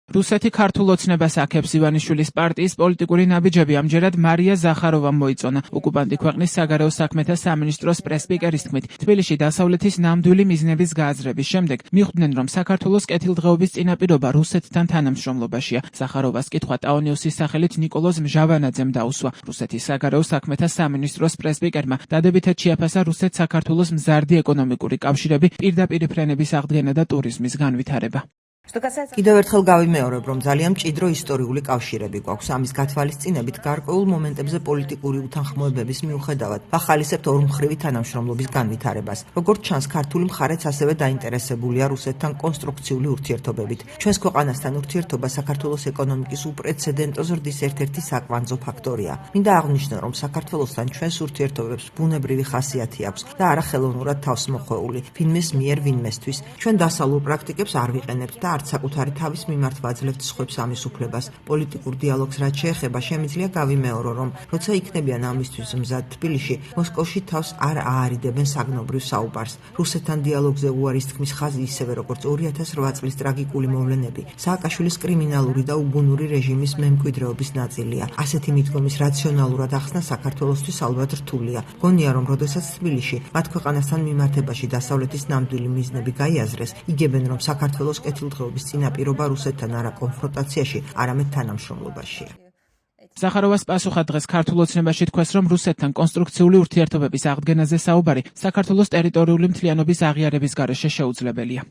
რუსეთი ქართულ ოცნებას აქებს. ივანიშვილის პარტიის პოლიტიკური ნაბიჯები ამჯერად მარია ზახაროვამ მოიწონა. ოკუპანტი ქვეყნის საგარეო საქმეთა სამინისტროს პრესპიკერის თქმით, თბილისში დასავლეთის ნამდვილი მიზნების გააზრების შემდეგ მიხვდნენ, რომ საქართველოს კეთილდღეობის წინაპირობა რუსეთთან თანამშრომლობაშია. ზახაროვას კითხვა ტაონიუსის სახელით ნიკოლოზ მჟავანაძემ დაუსვა. რუსეთის საგარეო საქმეთა სამინისტროს პრესპიკერმა დადებითად შეაფასა რუსეთ-საქართველოს მზარდი ეკონომიკური კავშირები, პირდაპირ ფრენების აღდგენა და ტურიზმის განვითარება. კიდევ ერთხელ გავიმეორებ, რომ ძალიან მჭიდრო ისტორიული კავშირები გვაქვს. ამის გათვალისწინებით გარკვეულ მომენტებზე პოლიტიკური უთანხმოებების მიუხედავად ვახალისებთ ორმხრივი თანამშრომლობის განვითარებას. როგორც ჩანს, ქართული მხარეც ასევე დაინტერესებულია რუსეთთან კონსტრუქციული ურთიერთობებით. ჩვენს ქვეყანასთან ურთიერთობა საქართველოს ეკონომიკის უპრეცედენტო ზრდის ერთ-ერთი საკვანძო ფაქტორია. მინდა აღვნიშნო, რომ საქართველოსთან ჩვენს ურთიერთობებს ბუნებრივი ხასიათი აქვს და არა ხელოვნურად თავსმოხვეული, ვინმეს მიერ ვინმესთვის. ჩვენ დასავლურ პრაქტიკებს არ ვიყენებთ და არც საკუთარი თავის მიმართ ვაძლევთ სხვებს ამის უფლებას. პოლიტიკურ დიალოგს რაც შეეხება, შემიძლია გავიმეორო, რომ როცა იქნებიან ამისთვის მზად თბილისში, მოსკოვში თავს არ აარიდებენ საგნობრივ საუბარს. რუსეთთან დიალოგზე უარის თქმის ხაზი ისევე როგორც 2008 წლის ტრაგიკული მოვლენები, სააკაშვილის კრიმინალური და უბუნური რეჟიმის მემკვიდრეობის ნაწილია. ასეთი მიდგომის რაციონალურად ახსნა საქართველოსთვის ალბათ რთულია. გონია, რომ როდესაც თბილისში მათ ქვეყანასთან მიმართებაში დასავლეთის ნამდვილი მიზნები გაიაზრეს, იგებენ, რომ საქართველოს კეთილდღეობის წინაპირობა რუსეთთან არა კონფრონტაციაში, არამედ თანამშრომლობაშია. ზახაროვას პასუხად დღეს ქართულ ოცნებაში თქვეს, რომ რუსეთთან კონსტრუქციული ურთიერთობების აღდგენაზე საუბარი საქართველოს ტერიტორიული მთლიანობის აღიარების გარეშე შეუძლებელია.